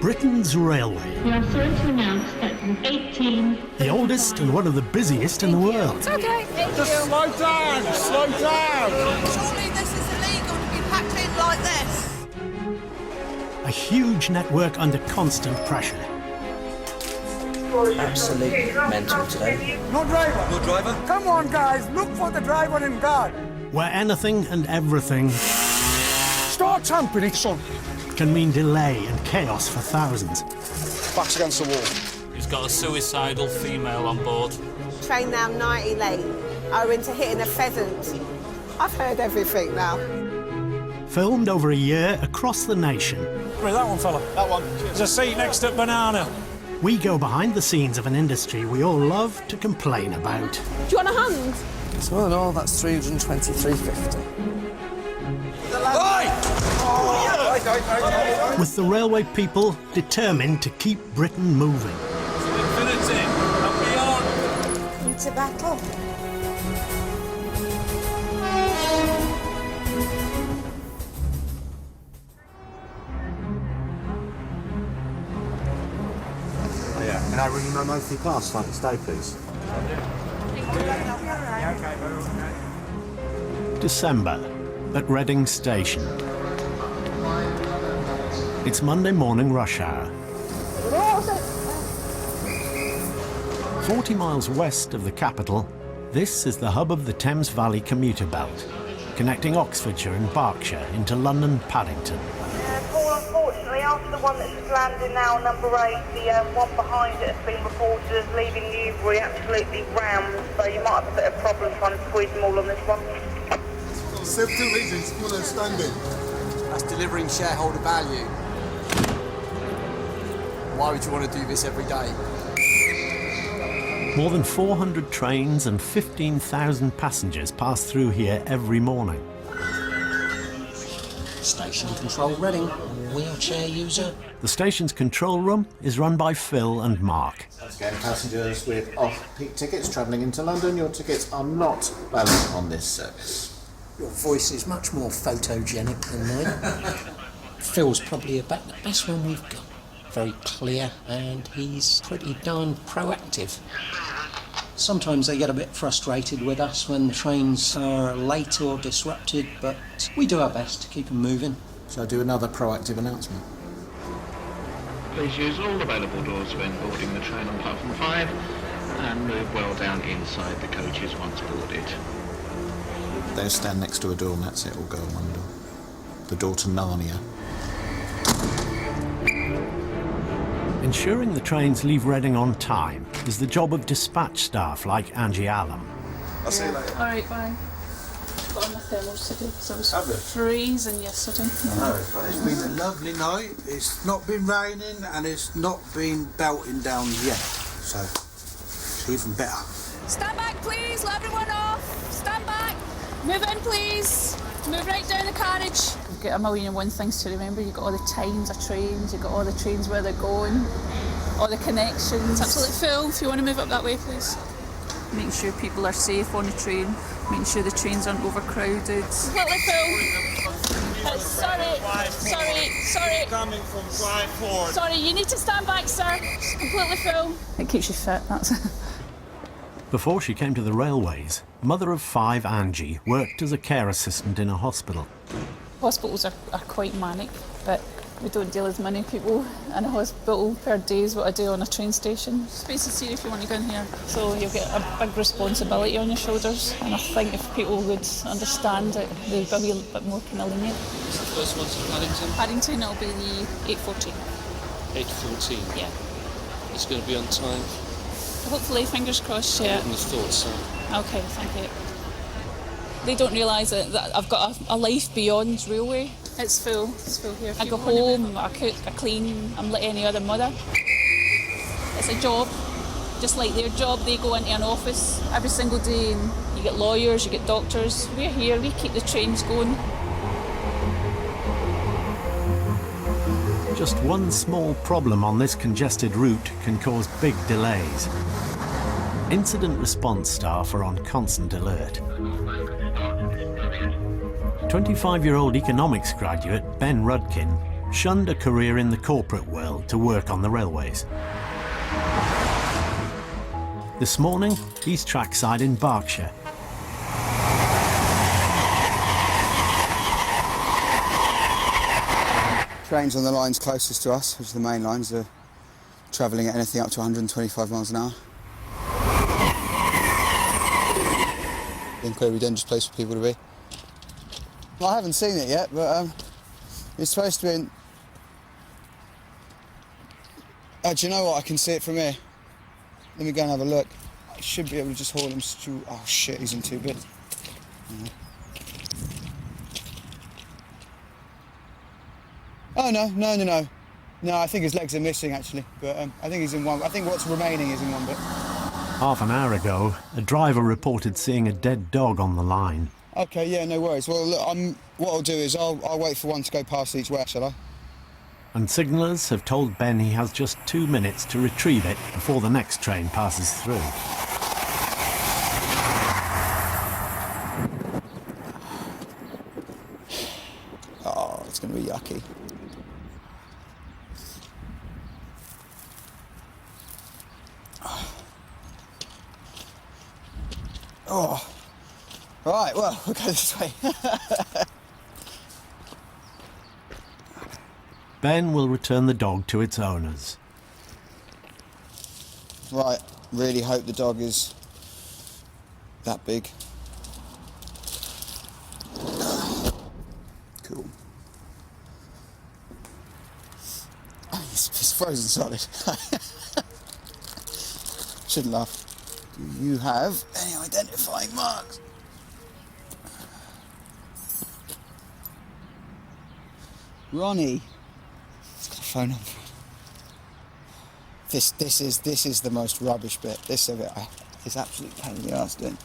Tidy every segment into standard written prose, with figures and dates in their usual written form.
Britain's railway. We are sorry to announce that from 18... The oldest and one of the busiest in the world. It's okay. Just slow down, slow down. Surely this is illegal to be packed in like this. A huge network under constant pressure. Absolutely mental today. No driver. No driver? Come on, guys, look for the driver in guard. Where anything and everything Start tampering, son. can mean delay and chaos for thousands. Backs against the wall. He's got a suicidal female on board. Train now 90 late, owing to hitting a pheasant. I've heard everything now. Filmed over a year across the nation. Right, that one, fella. That one. There's a seat next to banana. We go behind the scenes of an industry we all love to complain about. Do you want a hand? So all in all, that's 323.50. With the railway people determined to keep Britain moving. Infinity, and beyond. Into battle. Yeah. Can I ring you my monthly pass like stay, please? December at Reading Station. It's Monday morning rush hour. 40 miles west of the capital, this is the hub of the Thames Valley commuter belt, connecting Oxfordshire and Berkshire into London Paddington. Paul, unfortunately, after the one that's landing now, number 8, the one behind it has been reported as leaving Newbury absolutely rammed, so you might have a bit of problem trying to squeeze them all on this one. Safety reasons, full and standing. That's delivering shareholder value. Why would you want to do this every day? More than 400 trains and 15,000 passengers pass through here every morning. Station control Reading. Wheelchair user. The station's control room is run by Phil and Mark. Again, passengers with off-peak tickets travelling into London, your tickets are not valid on this service. Your voice is much more photogenic than mine. Phil's probably about the best one we've got. Very clear, and he's pretty darn proactive. Sometimes they get a bit frustrated with us when trains are late or disrupted, but we do our best to keep them moving. Shall I do another proactive announcement? Please use all available doors when boarding the train on platform 5 and move well down inside the coaches once boarded. They'll stand next to a door and that's it, will go on one door. The door to Narnia. Ensuring the trains leave Reading on time is the job of dispatch staff like Angie Allen. I'll see you later. All right, bye. Got on my thermals today because I was freezing yesterday. It's been a lovely night. It's not been raining and it's not been belting down yet. So, it's even better. Stand back, please. Let everyone off. Stand back. Move in, please. Move right down the carriage. You've got a million and one things to remember. You've got all the times of trains. You've got all the trains where they're going. All the connections. Absolutely full. If you want to move up that way, please. Making sure people are safe on the train. Making sure the trains aren't overcrowded. Completely full. Sorry. Coming from 5-4. Sorry, you need to stand back, sir. It's completely full. It keeps you fit, that's it. Before she came to the railways, mother of 5 Angie worked as a care assistant in a hospital. Hospitals are quite manic, but we don't deal as many people in a hospital per day as what I do on a train station. Space is here if you want to go in here. So you'll get a big responsibility on your shoulders, and I think if people would understand it, they'd be a bit more kind of lenient. What's the first one to Paddington? Paddington, it'll be the 8:14. 8:14? Yeah. It's going to be on time? Hopefully, fingers crossed, yeah. I wouldn't have thought so. Okay, thank you. They don't realise that I've got a life beyond railway. It's full here. I go home, I cook, I clean, I'm like any other mother. It's a job, just like their job. They go into an office every single day and you get lawyers, you get doctors. We're here, we keep the trains going. Just one small problem on this congested route can cause big delays. Incident response staff are on constant alert. 25-year-old economics graduate Ben Rudkin shunned a career in the corporate world to work on the railways. This morning, he's trackside in Berkshire. Trains on the lines closest to us, which are the main lines, are travelling at anything up to 125 miles an hour. Incredibly dangerous place for people to be. Well, I haven't seen it yet, but it's supposed to be in... do you know what? I can see it from here. Let me go and have a look. I should be able to just haul him... Oh shit, he's in 2 bits. Oh no. No, I think his legs are missing actually, but I think he's in one. I think what's remaining is in 1 bit. Half an hour ago, a driver reported seeing a dead dog on the line. Okay, yeah, no worries. Well, look, what I'll do is I'll wait for one to go past each way, shall I? And signallers have told Ben he has just 2 minutes to retrieve it before the next train passes through. Oh, it's going to be yucky. Oh, right, well, we'll go this way. Ben will return the dog to its owners. Right, really hope the dog is that big. Cool. Oh, he's frozen solid. Shouldn't laugh. Do you have any identifying marks? Ronnie. He's got a phone number. This is the most rubbish bit. This of it is absolute pain in the arse doing.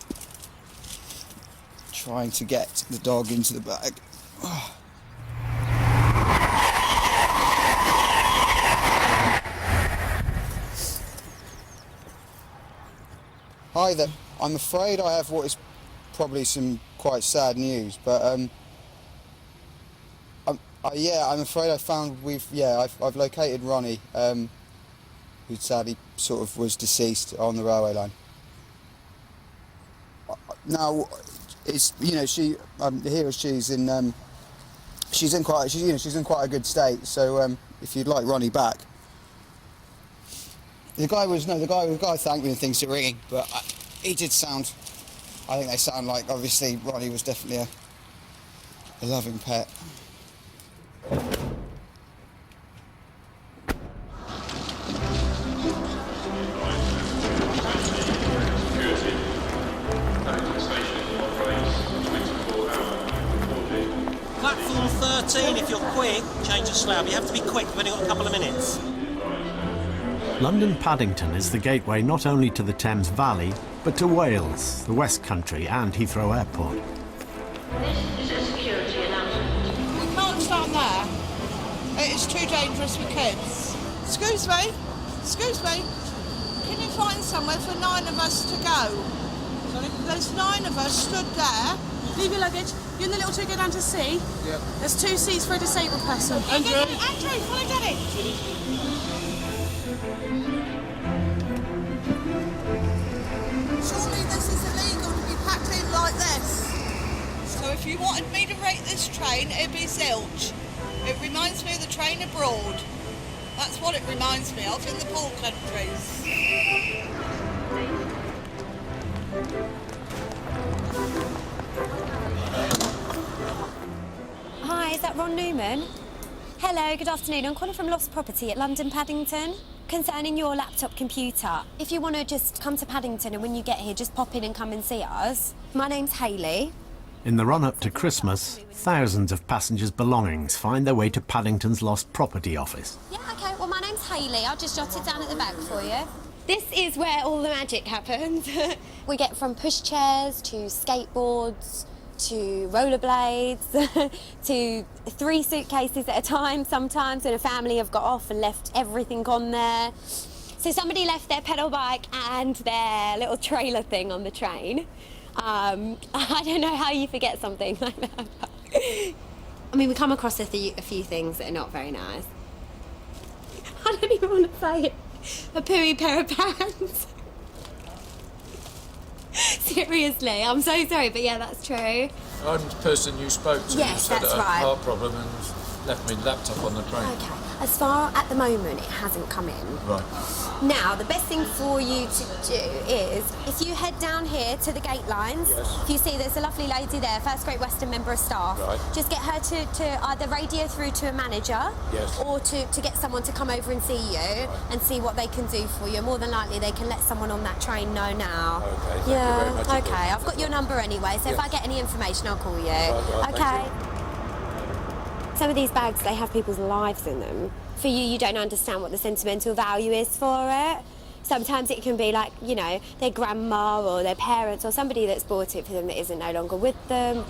Trying to get the dog into the bag. Oh. Hi there. I'm afraid I have what is probably some quite sad news, but I'm afraid I found I've located Ronnie, who sadly sort of was deceased on the railway line. Now, it's she's in quite a good state. So if you'd like Ronnie back. The guy thanked me and things are ringing, but he did sound. I think they sound like obviously Ronnie was definitely a loving pet. Platform 13, if you're quick, change the slab. You have to be quick, we've only got a couple of minutes. London Paddington is the gateway not only to the Thames Valley, but to Wales, the West Country and Heathrow Airport. This is a security announcement. We can't stand there. It is too dangerous for kids. Excuse me. Can you find somewhere for 9 of us to go? Sorry? There's 9 of us stood there. Leave your luggage. You and the little two go down to C. Yep. There's 2 seats for a disabled person. Andrew, follow Daddy. Surely this is illegal to be packed in like this. So if you wanted me to rate this train, it'd be zilch. It reminds me of the train abroad. That's what it reminds me of in the poor countries. Hi, is that Ron Newman? Hello, good afternoon. I'm calling from Lost Property at London Paddington concerning your laptop computer. If you want to just come to Paddington and when you get here, just pop in and come and see us. My name's Hayley. In the run-up to Christmas, thousands of passengers' belongings find their way to Paddington's Lost Property office. Yeah, OK, well, my name's Hayley. I'll just jot it down at the back for you. This is where all the magic happens. We get from pushchairs to skateboards to rollerblades to 3 suitcases at a time sometimes when a family have got off and left everything on there. So somebody left their pedal bike and their little trailer thing on the train. I don't know how you forget something like that. I mean, we come across a few things that are not very nice. I don't even want to say it. A pooey pair of pants. Seriously, I'm so sorry, but yeah, that's true. I'm the person you spoke to. Yes, who said that's I had right. a heart problem and left me laptop on the train. Okay. As far at the moment, it hasn't come in. Right. Now, the best thing for you to do is, if you head down here to the gate lines, Yes. if you see there's a lovely lady there, First Great Western member of staff, Right. just get her to either radio through to a manager, Yes. or to get someone to come over and see you and see what they can do for you. More than likely, they can let someone on that train know now. Okay, thank you yeah. very much indeed. Okay, I've got your number anyway, so if Yes. I get any information, I'll call you. Right, okay. thank Some of these bags, they have people's lives in them. For you, you don't understand what the sentimental value is for it. Sometimes it can be like, you know, their grandma or their parents or somebody that's bought it for them that isn't no longer with them.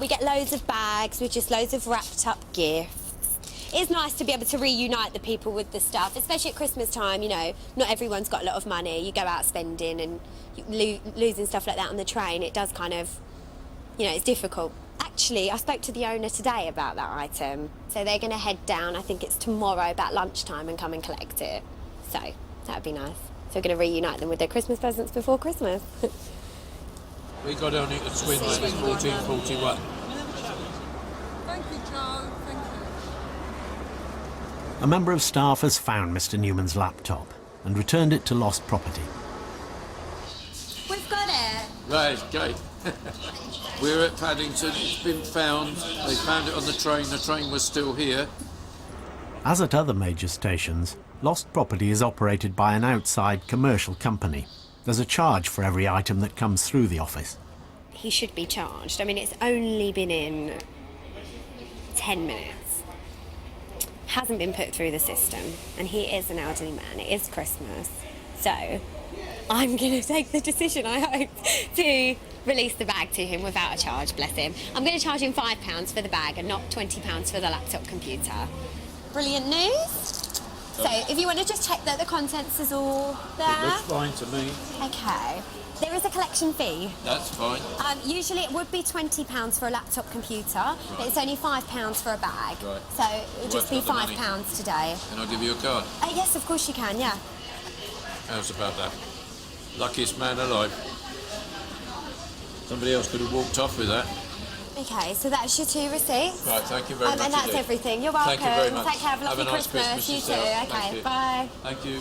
We get loads of bags with just loads of wrapped up gifts. It's nice to be able to reunite the people with the stuff, especially at Christmas time, you know, not everyone's got a lot of money. You go out spending and losing stuff like that on the train, it does kind of, you know, it's difficult. Actually, I spoke to the owner today about that item. So they're going to head down, I think it's tomorrow, about lunchtime and come and collect it. So that would be nice. So we're going to reunite them with their Christmas presents before Christmas. We got on it at Swindon in 1441. Thank you, Joe. Thank you. A member of staff has found Mr. Newman's laptop and returned it to lost property. We've got it. Right, okay. We're at Paddington, it's been found. They found it on the train was still here. As at other major stations, lost property is operated by an outside commercial company. There's a charge for every item that comes through the office. He should be charged. I mean, it's only been in 10 minutes. Hasn't been put through the system. And he is an elderly man. It is Christmas. So I'm going to take the decision, I hope, to release the bag to him without a charge, bless him. I'm going to charge him £5 for the bag and not £20 for the laptop computer. Brilliant news. So if you want to just check that the contents is all there. It looks fine to me. Okay. There is a collection fee. That's fine. Usually it would be £20 for a laptop computer, but it's only £5 for a bag. Right. So it would just be Worth the money. £5 today. Can I give you a card? Yes, of course you can, yeah. How's about that? Luckiest man alive. Somebody else could have walked off with that. Okay, so that's your 2 receipts. Right, thank you very much. And that's indeed. everything. You're welcome. Thank you very much. Take care, have a lovely nice Christmas. You too. yourself. Okay, Thank you. bye. Thank you.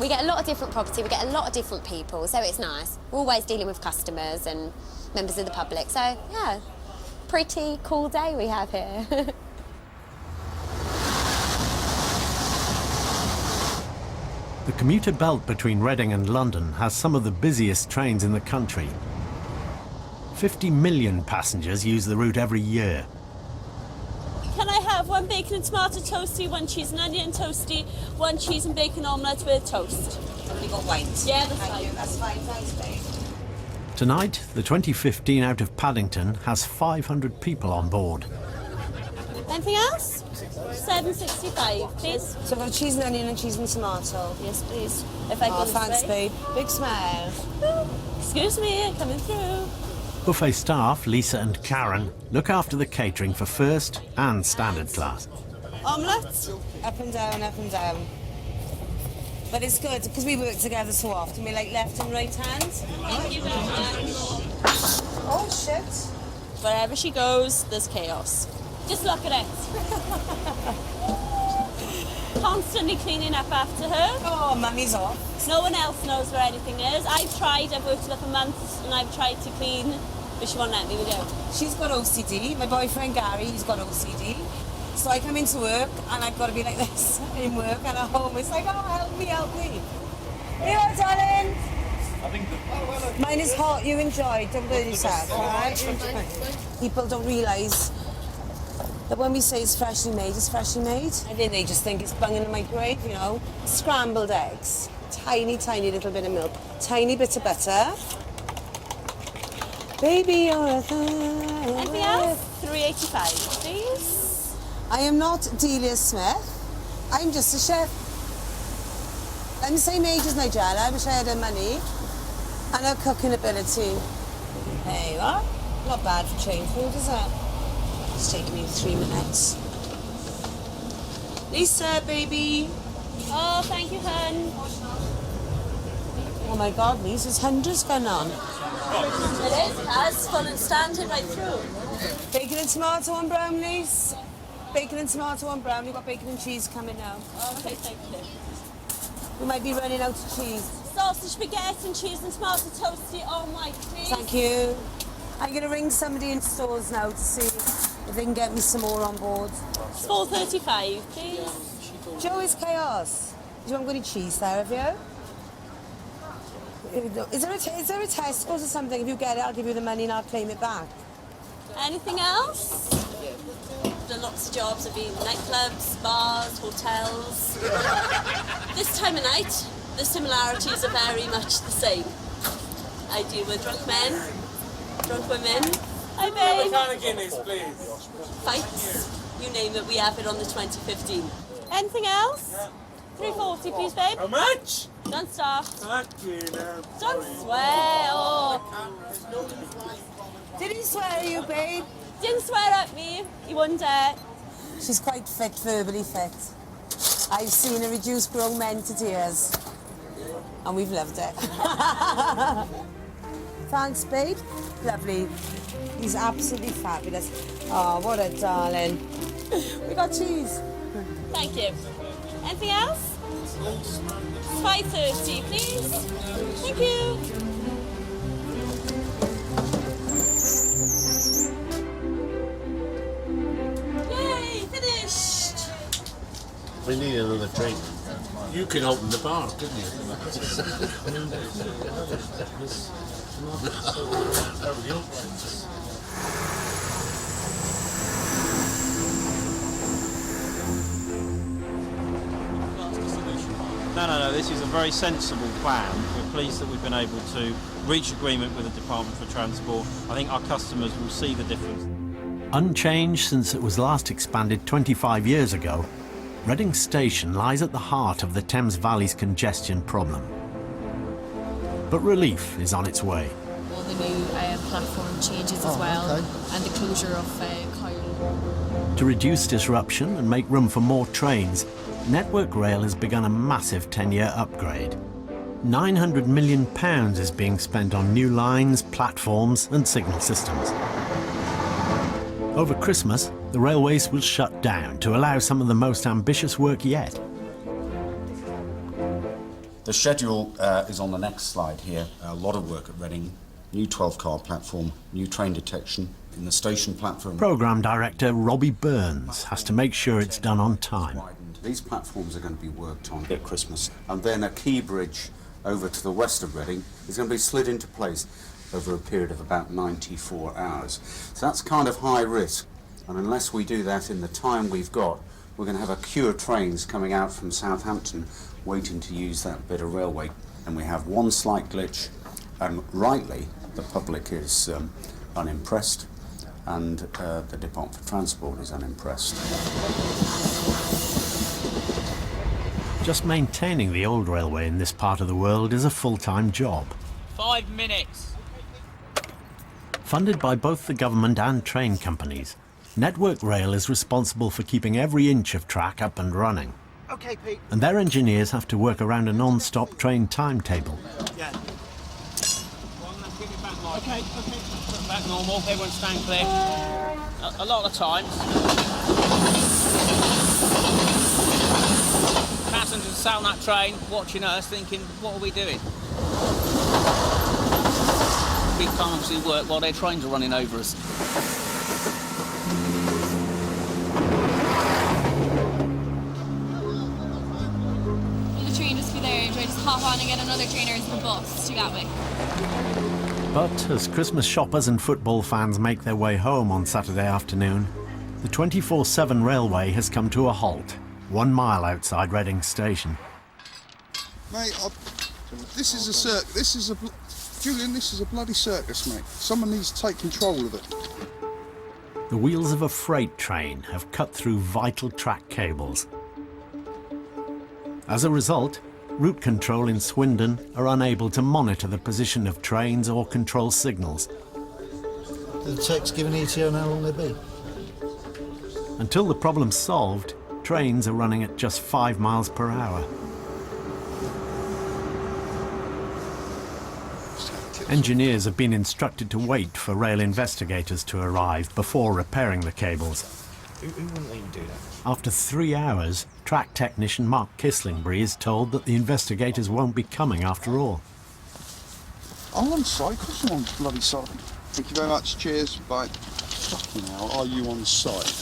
We get a lot of different property, we get a lot of different people, so it's nice. We're always dealing with customers and members of the public, so yeah, pretty cool day we have here. The commuter belt between Reading and London has some of the busiest trains in the country. 50 million passengers use the route every year. Can I have 1 bacon and tomato toasty, 1 cheese and onion toasty, 1 cheese and bacon omelette with toast? You got white? Yeah, that's fine. That's fine, thanks, babe. Tonight, the 2015 out of Paddington has 500 people on board. Anything else? $7.65, please. So I've got cheese and onion and cheese and tomato. Yes, please. If I go this thanks, way. babe. Big smile. Excuse me, coming through. Buffet staff, Lisa and Karen, look after the catering for first and standard class. Omelette? Up and down, up and down. But it's good, because we work together so often. We like left and right hand. Thank you very much. Oh, shit. Wherever she goes, there's chaos. Just look at it. Constantly cleaning up after her. Oh, mummy's off. No one else knows where anything is. I've worked with her for months, and I've tried to clean, but she won't let me, She's got OCD. My boyfriend Gary, he's got OCD. So I come into work, and I've got to be like this in work, and at home it's like, oh, help me, help me. Here you are, darling. Mine is hot, you enjoy, don't burn yourself, alright? People don't realise that when we say it's freshly made, it's freshly made. I think they just think it's bung in the microwave, you know. Scrambled eggs, tiny, tiny little bit of milk, tiny bit of butter. Baby, you're a thing. Anything else? $3.85, please. I am not Delia Smith. I'm just a chef. I'm the same age as Nigella. I wish I had her money and her cooking ability. There you are. Not bad for train food, is it? It's taking me 3 minutes. Lisa, baby. Oh, thank you, hun. Oh my God, Lisa's hundreds going on. It is, it's full and standing right through. Bacon and tomato and brown, Lisa. Bacon and tomato and brown. We've got bacon and cheese coming now. Okay, thank you. We might be running out of cheese. Sausage, spaghetti and cheese and tomato toasty. Oh my, please. Thank you. I'm going to ring somebody in stores now to see if they can get me some more on board. It's 4.35, please. Joe, is chaos. Do you want any cheese there, have you? Is there a Tesco's or something? If you get it, I'll give you the money and I'll claim it back. Anything else? Done lots of jobs. I've been nightclubs, bars, hotels. This time of night, the similarities are very much the same. I deal with drunk men, drunk women. Hi, babe. Can of Guinness, please. Fights. You name it, we have it on the 2015. Anything else? 3.40, please, babe. How much? Don't start. Thank you. Don't swear. Oh. Did he swear at you, babe? Didn't swear at me. He wouldn't dare. She's quite fit, verbally fit. I've seen her reduce grown men to tears. And we've loved it. Thanks, babe. Lovely. He's absolutely fabulous. Oh, what a darling. We got cheese. Thank you. Anything else? 5.30, please. Thank you. Yay, finished. We need another drink. You can open the bar, couldn't you? No, this is a very sensible plan. We're pleased that we've been able to reach agreement with the Department for Transport. I think our customers will see the difference. Unchanged since it was last expanded 25 years ago, Reading Station lies at the heart of the Thames Valley's congestion problem. But relief is on its way. All the new platform changes as well, and the closure of Kyle. To reduce disruption and make room for more trains, Network Rail has begun a massive 10-year upgrade. £900 million is being spent on new lines, platforms and signal systems. Over Christmas, the railways will shut down to allow some of the most ambitious work yet. The schedule is on the next slide here. A lot of work at Reading. New 12-car platform, new train detection in the station platform. Programme Director Robbie Burns has to make sure it's done on time. These platforms are going to be worked on at Christmas, and then a key bridge over to the west of Reading is going to be slid into place over a period of about 94 hours. So that's kind of high risk, and unless we do that in the time we've got, we're going to have a queue of trains coming out from Southampton waiting to use that bit of railway. And we have one slight glitch, and rightly the public is unimpressed, and the Department for Transport is unimpressed. Just maintaining the old railway in this part of the world is a full-time job. 5 minutes. Funded by both the government and train companies, Network Rail is responsible for keeping every inch of track up and running. Okay, Pete. And their engineers have to work around a non-stop train timetable. Yeah. Okay. Put it back normal. Everyone stand clear. A lot of times, passengers sat on that train watching us thinking, what are we doing? We can't obviously work while their trains are running over us. The train just be there, do I just hop on and get another train, or is the bus to Gatwick? But as Christmas shoppers and football fans make their way home on Saturday afternoon, the 24/7 railway has come to a halt, 1 mile outside Reading Station. Mate, this is a Julian, this is a bloody circus, mate. Someone needs to take control of it. The wheels of a freight train have cut through vital track cables. As a result, route control in Swindon are unable to monitor the position of trains or control signals. the text given ETA on how long they'll be? Until the problem's solved, trains are running at just 5 miles per hour. Engineers have been instructed to wait for rail investigators to arrive before repairing the cables. Who wouldn't let you do that? After 3 hours, track technician Mark Kislingbury is told that the investigators won't be coming after all. I'm on site, of course I'm on bloody site. Thank you very much, cheers, bye. Fucking hell, are you on site?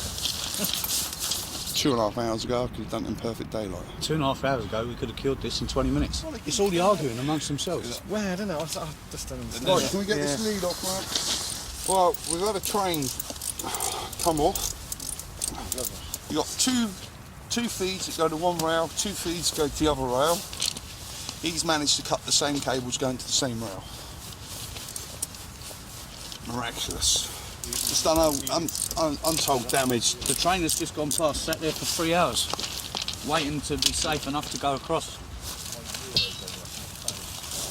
2.5 hours ago, I could have done it in perfect daylight. 2.5 hours ago, we could have killed this in 20 minutes. It's all the arguing amongst themselves. Well, I don't know, I just don't understand. Right, can we get this lead off, right? Well, we've had a train come off. You've got two feeds that go to one rail, 2 feeds go to the other rail. He's managed to cut the same cables going to the same rail. Miraculous. It's done untold damage. The train has just gone past, sat there for 3 hours, waiting to be safe enough to go across.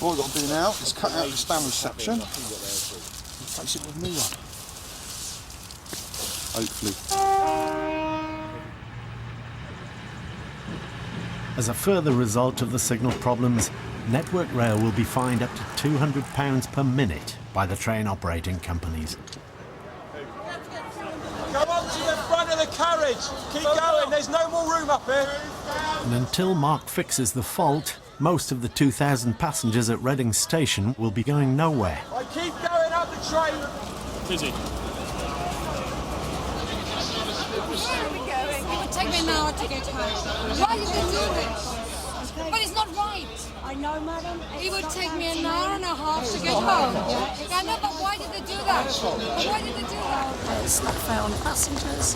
What we've got to do now is cut out this damaged section and replace it with a new one. Hopefully. As a further result of the signal problems, Network Rail will be fined up to £200 per minute by the train operating companies. Come on to the front of the carriage! Keep going, there's no more room up here! And until Mark fixes the fault, most of the 2,000 passengers at Reading Station will be going nowhere. I keep going up the train! Busy. Where are we going? It would take me an hour to get home. Why did they do this? But it's not right. I know, madam. It would take me an hour and a half to get home. I know, but why did they do that? But why did they do that? It's not fair on the passengers.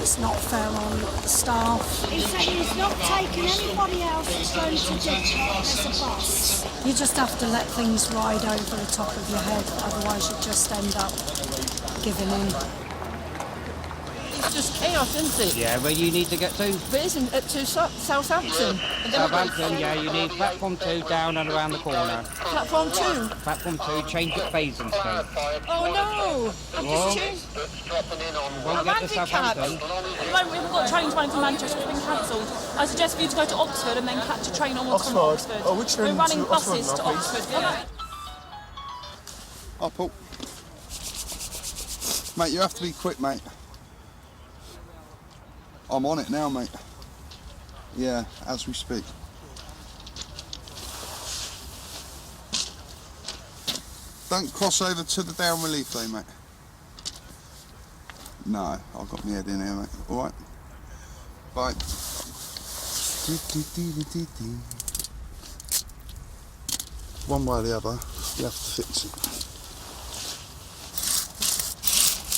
It's not fair on the staff. It's not taking anybody else that's going to Didcot as a bus. You just have to let things ride over the top of your head, otherwise you just end up giving in. It's just chaos, isn't it? Yeah, where you need to get to? But isn't it to Southampton? Southampton, yeah, you need platform 2 down and around the corner. Platform 2? Platform 2, change at Basingstoke. Oh no! I've just changed. Won't get to Southampton. At the moment we haven't got trains running from Manchester, it's been cancelled. I suggest for you to go to Oxford and then catch a train onwards from Oxford. Oh, which We're running to buses Oxford, to please? Oxford. Yeah. Oh, Paul. Mate, you have to be quick, mate. I'm on it now, mate. Yeah, as we speak. Don't cross over to the down relief lane, mate. No, I've got my head in here, mate. All right. Bye. One way or the other, you have to fix it.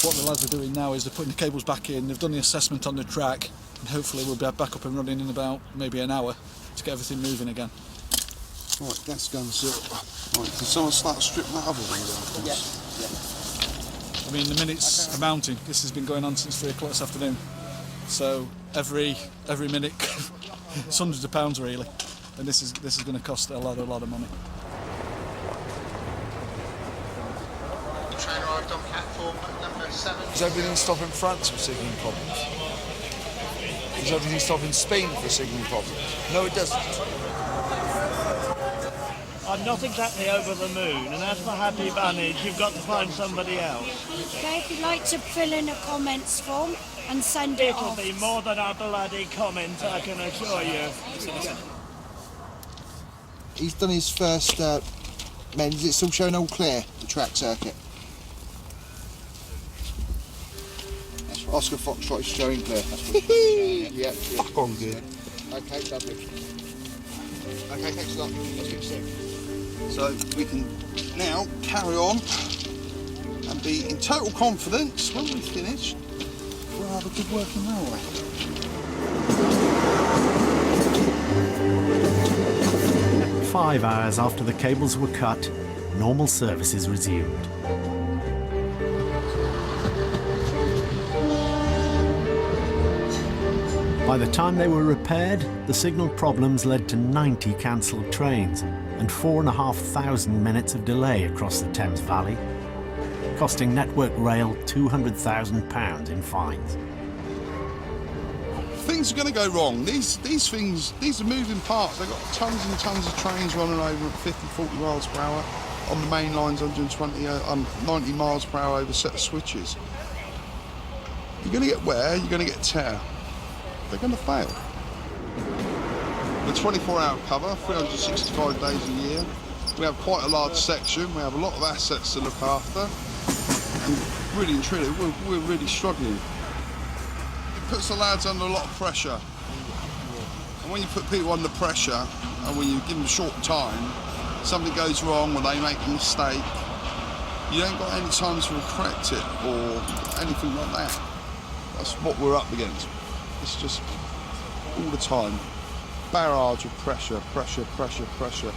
What the lads are doing now is they're putting the cables back in, they've done the assessment on the track, and hopefully we'll be back up and running in about maybe an hour to get everything moving again. Right, gas gun zero. Right, can someone start stripping that other one down, please? I mean, the minutes are mounting. This has been going on since 3 o'clock this afternoon. So every minute, it's hundreds of pounds really, and this is going to cost a lot of money. The train arrived on platform number 7. Is everything stopping France for signalling problems? Is everything stopping Spain for signalling problems? No, it doesn't. I'm not exactly over the moon, and as for Happy Bunnies, you've got to find somebody else. Okay, if you'd like to fill in a comments form and send it It'll off. be more than a bloody comment, I can assure you. He's done his first men. Is it still showing all clear, the track circuit? Oscar Foxtrot is showing clear. Yeah, fuck on good. Okay, lovely. Okay, thanks a lot. I'll speak soon. So we can now carry on and be in total confidence when we finish. We'll have a good working railway. 5 hours after the cables were cut, normal services resumed. By the time they were repaired, the signal problems led to 90 cancelled trains and 4,500 minutes of delay across the Thames Valley. costing Network Rail £200,000 in fines. Things are going to go wrong. These things, these are moving parts. They've got tons and tons of trains running over at 50, 40 miles per hour. On the main lines, 90 miles per hour over a set of switches. You're going to get wear, you're going to get tear. They're going to fail. The 24-hour cover, 365 days a year. We have quite a large section. We have a lot of assets to look after. And really and truly, we're really struggling. It puts the lads under a lot of pressure. And when you put people under pressure, and when you give them short time, something goes wrong or they make a mistake, you ain't got any time to correct it or anything like that. That's what we're up against. It's just all the time. Barrage of pressure, pressure, pressure, pressure.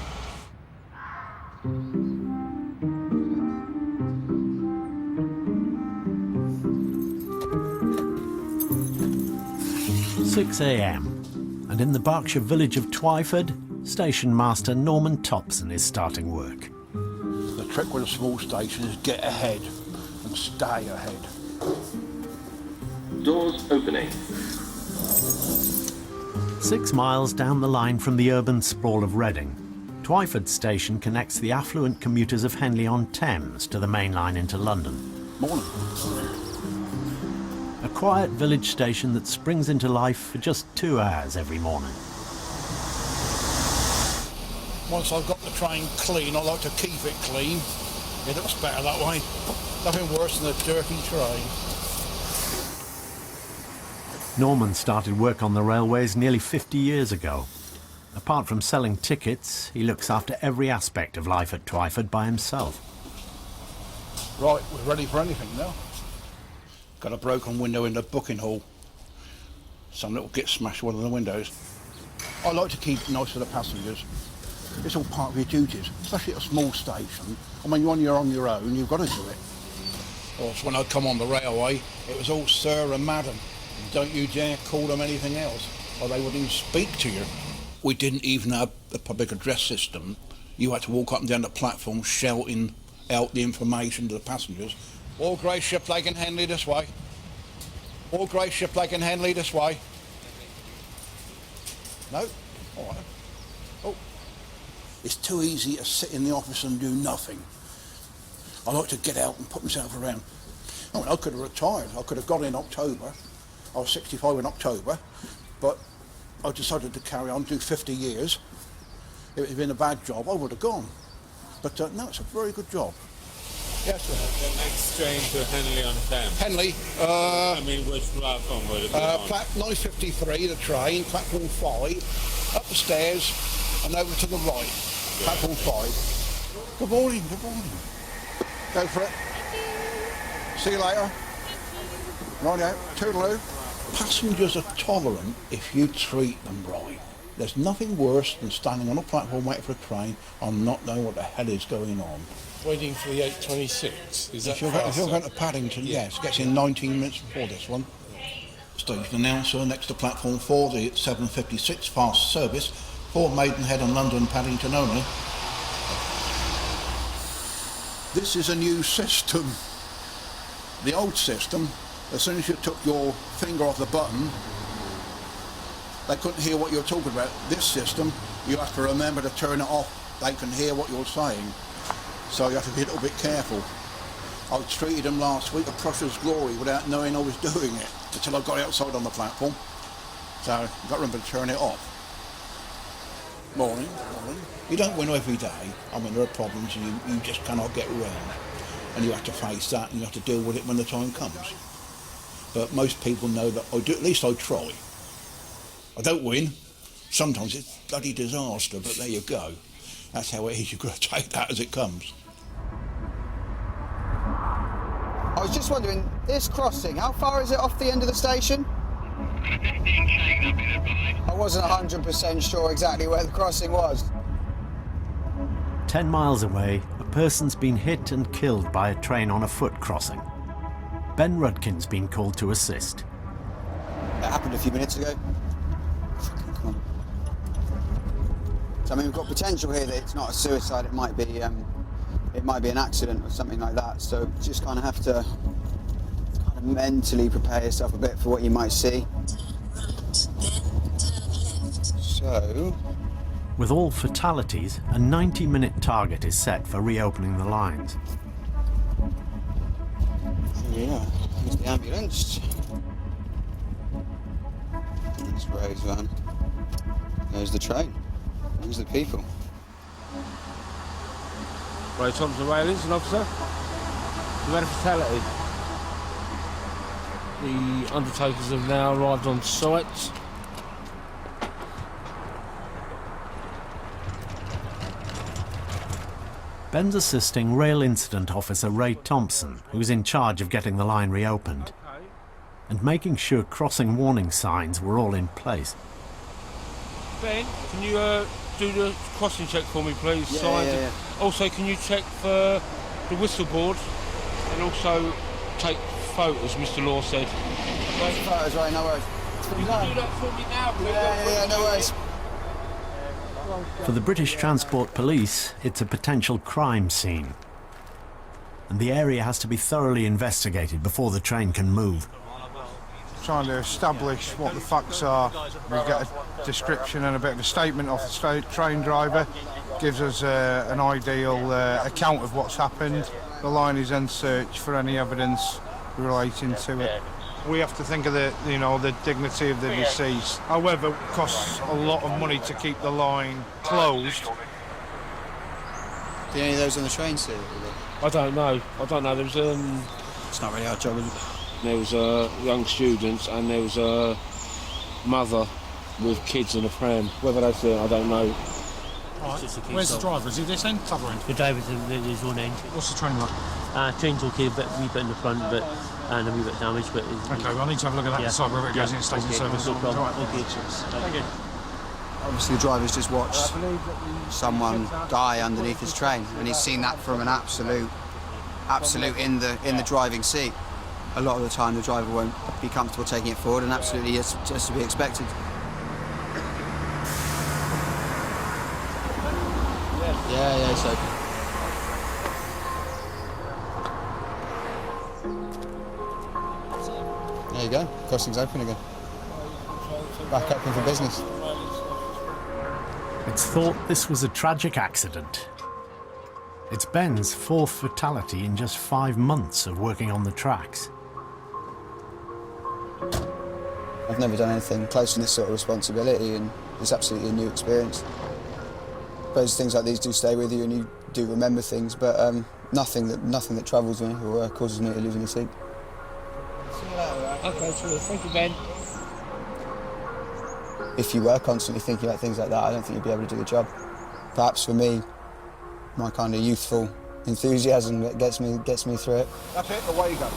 "6 a.m. and in the Berkshire village of Twyford, Station Master Norman Thompson is starting work. The trick with a small station is get ahead and stay ahead. Doors opening. 6 miles down the line from the urban sprawl of Reading, Twyford Station connects the affluent commuters of Henley-on-Thames to the main line into London. Morning. A quiet village station that springs into life for just 2 hours every morning. Once I've got the train clean, I like to keep it clean. It looks better that way. Nothing worse than a dirty train. Norman started work on the railways nearly 50 years ago. Apart from selling tickets, he looks after every aspect of life at Twyford by himself. Right, we're ready for anything now. Got a broken window in the booking hall. Some little git smashed one of the windows. I like to keep it nice for the passengers. It's all part of your duties, especially at a small station. I mean, when you're on your own, you've got to do it. Also, when I come on the railway, it was all sir and madam. Don't you dare call them anything else, or they wouldn't even speak to you. We didn't even have a public address system. You had to walk up and down the platform shouting out the information to the passengers. All grey ship leg and Henley this way. All grey ship leg and Henley this way. No? All right. Oh. It's too easy to sit in the office and do nothing. I like to get out and put myself around. I mean, I could have retired. I could have gone in October. I was 65 in October, but I decided to carry on, do 50 years. If it had been a bad job, I would have gone. But no, it's a very good job. Yes, sir. The next train to Henley-on-Thames. Henley. I mean, which platform would it be on? 9:53, the train, platform 5, up the stairs and over to the right. Yeah. Platform 5. Good morning, good morning. Go for it. See you later. Right out, toodaloo. Passengers are tolerant if you treat them right. There's nothing worse than standing on a platform waiting for a train and not knowing what the hell is going on. Waiting for the 8:26. Is that If you're going to Paddington, yes, gets in 19 minutes before this one. Station announcer next to platform 4, the 7:56 fast service for Maidenhead and London Paddington only. This is a new system. The old system, as soon as you took your finger off the button, they couldn't hear what you're talking about. This system, you have to remember to turn it off. They can hear what you're saying. So you have to be a little bit careful. I treated them last week of Prussia's glory without knowing I was doing it until I got outside on the platform. So you've got to remember to turn it off. Morning, morning. You don't win every day. I mean, there are problems and you just cannot get around. And you have to face that and you have to deal with it when the time comes. But most people know that I do, at least I try. I don't win. Sometimes it's bloody disaster, but there you go. That's how it is. You've got to take that as it comes. I was just wondering, this crossing, how far is it off the end of the station? I wasn't 100% sure exactly where the crossing was. 10 miles away, a person's been hit and killed by a train on a foot crossing. Ben Rudkin's been called to assist. That happened a few minutes ago. Come on. So I mean, we've got potential here that it's not a suicide. It might be might be an accident or something like that. So just kind of have to kind of mentally prepare yourself a bit for what you might see. So, with all fatalities, a 90-minute target is set for reopening the lines. Yeah, here's the ambulance. There's Ray's van. There's the train. There's the people. Ray Thompson Railings, an officer. We had a fatality. The undertakers have now arrived on site. Ben's assisting Rail Incident Officer Ray Thompson, who's in charge of getting the line reopened, and making sure crossing warning signs were all in place. Ben, can you do the crossing check for me, please? Yeah. Also, can you check for the whistle board and also take photos, Mr. Law said. Take photos, right, no worries. You can do that for me now, please. Yeah, no worries. For the British Transport Police, it's a potential crime scene, and the area has to be thoroughly investigated before the train can move. Trying to establish what the facts are. We get a description and a bit of a statement off the train driver. Gives us an ideal account of what's happened. The line is then searched for any evidence relating to it. We have to think of the dignity of the deceased. However, it costs a lot of money to keep the line closed. Did any of those on the train see it? I don't know. There was It's not really our job, is it? There was young students and there was a mother with kids in a pram. Whether that's it, I don't know. Right. Where's the driver? Is he this end? Other end? The driver's is one end. What's the train like? Train's okay, but a wee bit in the front, and a wee bit damaged. But okay, well, I need to have a look at that inside whether it goes in station service. No problem. Right. Okay. Thank you. Obviously, the driver's just watched someone die underneath his train, and he's seen that from an absolute in the driving seat. A lot of the time, the driver won't be comfortable taking it forward, and absolutely it's just to be expected. Yeah, it's open. There you go, crossing's open again. Back open for business. It's thought this was a tragic accident. It's Ben's fourth fatality in just 5 months of working on the tracks. I've never done anything close to this sort of responsibility, and it's absolutely a new experience. I suppose things like these do stay with you, and you do remember things, but nothing that troubles me or causes me to lose any sleep. Okay, so thank you, Ben. If you were constantly thinking about things like that, I don't think you'd be able to do the job. Perhaps for me, my kind of youthful enthusiasm that gets me through it. That's it, away you go.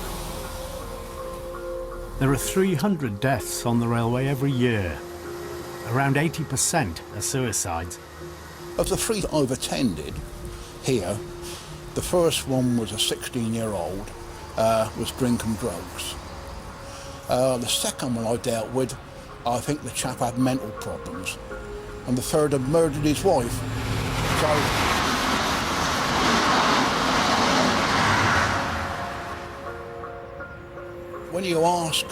There are 300 deaths on the railway every year. Around 80% are suicides. Of the 3 that I've attended here, the first one was a 16-year-old, was drinking drugs. The second one I dealt with, I think the chap had mental problems. And the third had murdered his wife. So, when you ask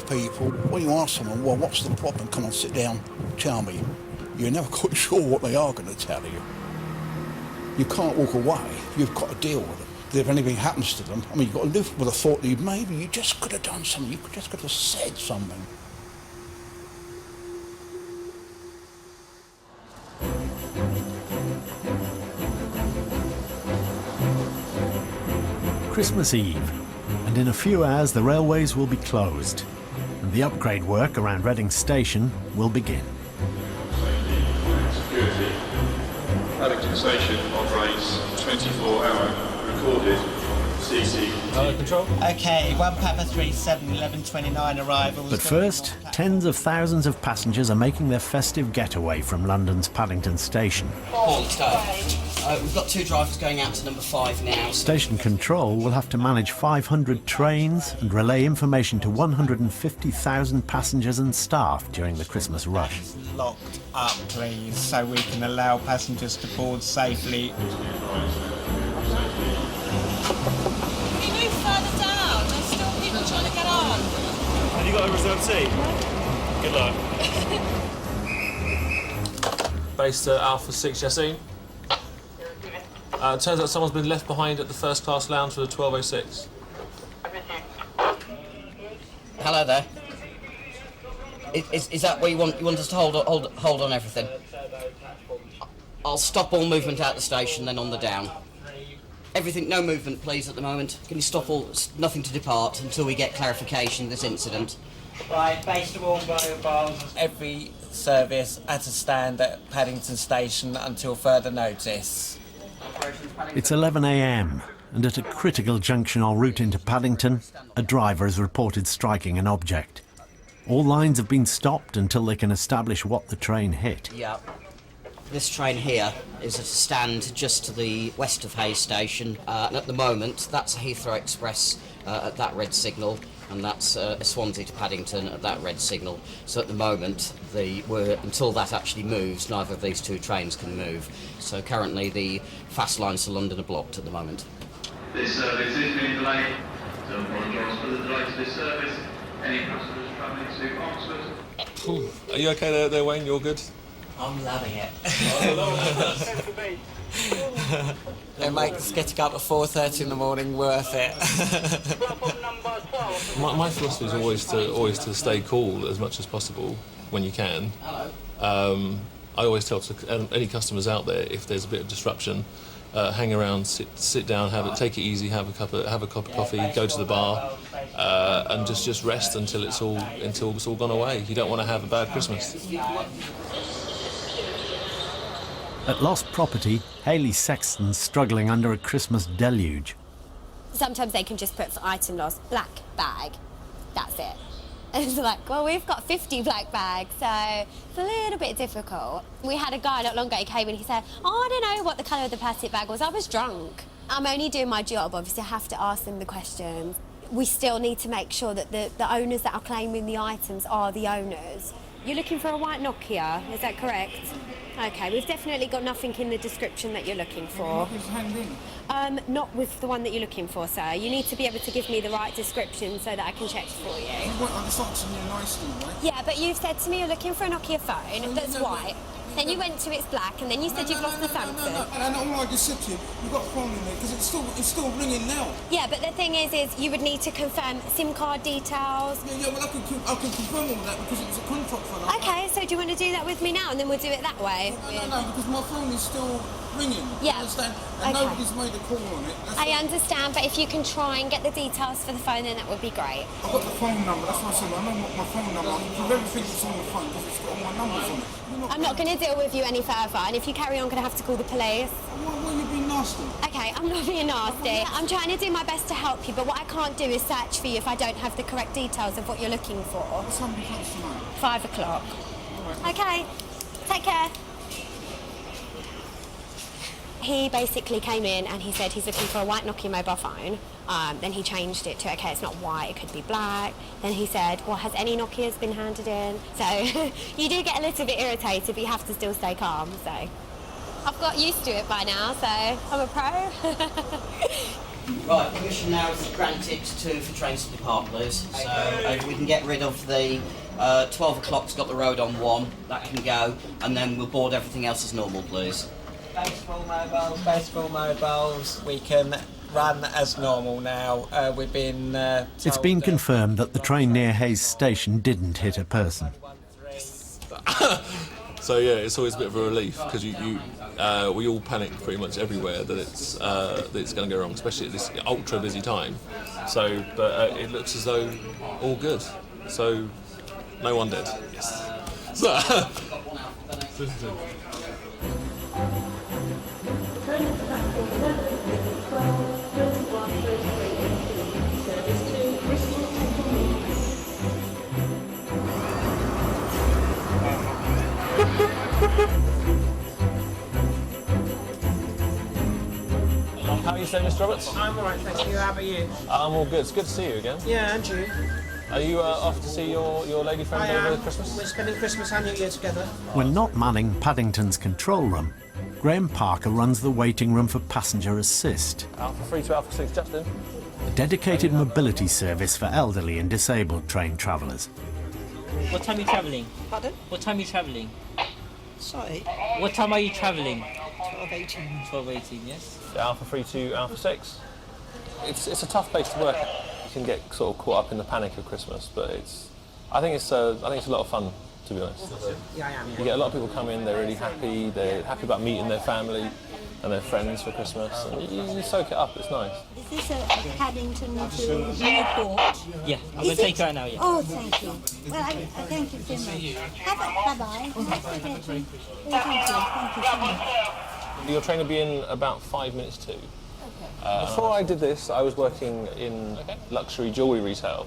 someone, well, what's the problem? Come on, sit down, tell me. You're never quite sure what they are going to tell you. You can't walk away. You've got to deal with it. If anything happens to them, I mean, you've got to live with the thought that maybe you just could have done something. You just could have said something. Christmas Eve, and in a few hours the railways will be closed, and the upgrade work around Reading Station will begin. Security. Paddington Station operates 24-hour recorded CC. Control. Okay, 1 Papa 37, 11:29 arrivals. But first, tens of thousands of passengers are making their festive getaway from London's Paddington Station. We've got 2 drivers going out to number 5 now. Station control will have to manage 500 trains and relay information to 150,000 passengers and staff during the Christmas rush. Locked up, please, so we can allow passengers to board safely. got a reserved seat? Good luck. Base Alpha 6 Yassine. Turns out someone's been left behind at the first class lounge for the 1206. Hello there. Is that where you want us to hold on everything? I'll stop all movement out the station, then on the down. Everything, no movement, please, at the moment. Can you stop all, nothing to depart until we get clarification of this incident? Right, base to all mobiles. Every service at a stand at Paddington Station until further notice. It's 11 a.m. and at a critical junction en route into Paddington, a driver has reported striking an object. All lines have been stopped until they can establish what the train hit. Yeah. This train here is at a stand just to the west of Hayes Station, and at the moment that's a Heathrow Express at that red signal, and that's a Swansea to Paddington at that red signal. So at the moment, until that actually moves, neither of these two trains can move. So currently the fast lines to London are blocked at the moment. This service is being delayed. So apologise for the delay to this service. Any passengers travelling to Oxford? Are you okay there, Wayne? You're good? I'm loving it. It makes getting up at 4:30 in the morning worth it. My philosophy is always to stay cool as much as possible when you can. I always tell any customers out there, if there's a bit of disruption, hang around, sit down, take it easy, have a cup of coffee, go to the bar, and just rest until it's all gone away. You don't want to have a bad Christmas. At Lost Property, Hayley Sexton's struggling under a Christmas deluge. Sometimes they can just put for item loss, black bag, that's it. And it's like, well, we've got 50 black bags, so it's a little bit difficult. We had a guy not long ago, he came and he said, oh, I don't know what the colour of the plastic bag was, I was drunk. I'm only doing my job, obviously I have to ask them the questions. We still need to make sure that the owners that are claiming the items are the owners. You're looking for a white Nokia, is that correct? Okay, we've definitely got nothing in the description that you're looking for. Not with the one that you're looking for, sir. You need to be able to give me the right description so that I can check for you. I'm just answering you nicely, right? Yeah, but you've said to me you're looking for a Nokia phone that's white. Then you went to it's black, and then you said you've lost the Samsung. And all I just said to you, you've got a phone in there, because it's still ringing now. Yeah, but the thing is you would need to confirm SIM card details. Yeah, well, I can confirm all that, because it was a contract for that. Okay, so do you want to do that with me now, and then we'll do it that way? No, because my phone is still ringing. Yeah. You understand? And nobody's made a call on it. I understand, but if you can try and get the details for the phone, then that would be great. I've got the phone number, that's what I said. I know what my phone number is. From everything that's on the phone, because it's got all my numbers on it. I'm not going to deal with you any further, and if you carry on, I'm going to have to call the police. Why are you being nasty? Okay, I'm not being nasty. I'm trying to do my best to help you, but what I can't do is search for you if I don't have the correct details of what you're looking for. What's happening tonight? 5 o'clock. Okay, take care. He basically came in and he said he's looking for a white Nokia mobile phone. Then he changed it to, okay, it's not white, it could be black. Then he said, well, has any Nokias been handed in? So you do get a little bit irritated, but you have to still stay calm, so. I've got used to it by now, so I'm a pro. Right, permission now is granted for trains to depart, please. So we can get rid of the 12 o'clock's got the road on 1, that can go, and then we'll board everything else as normal, please. Baseball mobiles, we can run as normal now. We've been It's been confirmed that the train near Hayes Station didn't hit a person. So yeah, it's always a bit of a relief because we all panic pretty much everywhere that it's going to go wrong, especially at this ultra busy time. So, but it looks as though all good. So, no one dead. Yes. So, how are you saying, Mr. Roberts? I'm alright, thank you. How about you? I'm all good. It's good to see you again. Yeah, and you? Are you off to see your lady friend over Christmas? We're spending Christmas and New Year together. When not manning Paddington's control room, Graham Parker runs the waiting room for passenger assist. Alpha 3 to Alpha 6, Justin. a dedicated mobility service for elderly and disabled train travellers. What time are you travelling? Pardon? What time are you travelling? Sorry? What time are you travelling? 12:18. 12:18, yes. Alpha 3 to Alpha 6. It's a tough place to work at. You can get sort of caught up in the panic of Christmas, but I think it's a lot of fun, to be honest. Yeah, I am. You get a lot of people come in, they're really happy, they're happy about meeting their family and their friends for Christmas, and you soak it up, it's nice. Is this a Paddington to Newport? Yeah, I'm going to take you out now, yeah. Oh, thank you. Well, thank you so much. Bye-bye. Thank you so much. Your train will be in about 5 minutes to. Before I did this, I was working in luxury jewellery retail,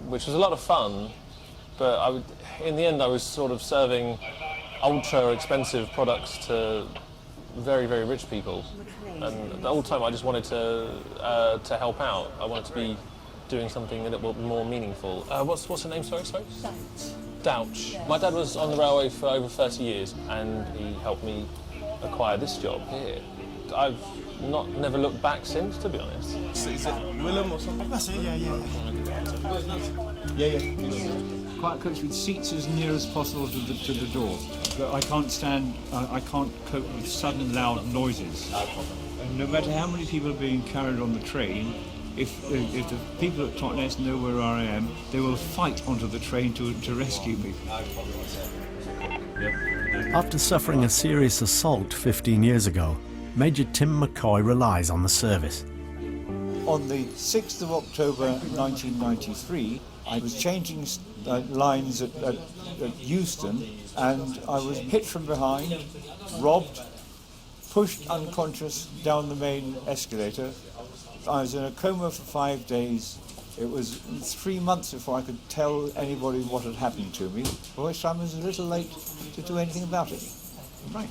which was a lot of fun, but in the end I was sort of serving ultra expensive products to very, very rich people. And the whole time I just wanted to help out. I wanted to be doing something a little more meaningful. What's her name, sorry? Douch. My dad was on the railway for over 30 years and he helped me acquire this job here. I've never looked back since, to be honest. Is it Willem or something? That's it, yeah. Quite close with seats as near as possible to the door. But I can't cope with sudden loud noises. And no matter how many people are being carried on the train, if the people at Totnes know where I am, they will fight onto the train to rescue me. After suffering a serious assault 15 years ago, Major Tim McCoy relies on the service. On the 6th of October 1993, I was changing lines at Euston, and I was hit from behind, robbed, pushed unconscious down the main escalator. I was in a coma for 5 days. It was 3 months before I could tell anybody what had happened to me, for which I was a little late to do anything about it. Right,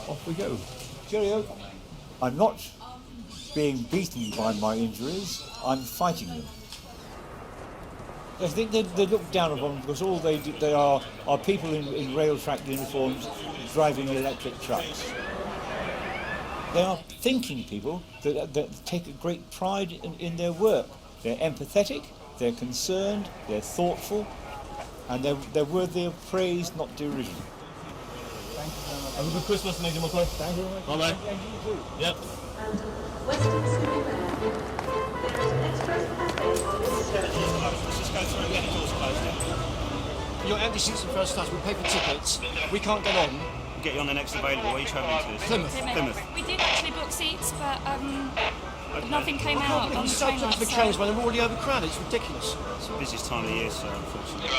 off we go. Cheerio. I'm not being beaten by my injuries, I'm fighting them. I think they look down upon them because all they are people in rail track uniforms driving electric trucks. They are thinking people that take a great pride in their work. They're empathetic, they're concerned, they're thoughtful, and they're worthy of praise, not derision. Thank you very much. Have a good Christmas, Major McCoy. Thank you very much. Bye-bye. Yep. Let's just go through and get the doors closed. Your empty seats in first class, we pay for tickets. We can't get on. We'll get you on the next available. Where are you travelling to? Plymouth. We did actually book seats, but nothing came out on the train line. The trains, when they're already overcrowded. It's ridiculous. It's the busiest time of the year, sir, unfortunately.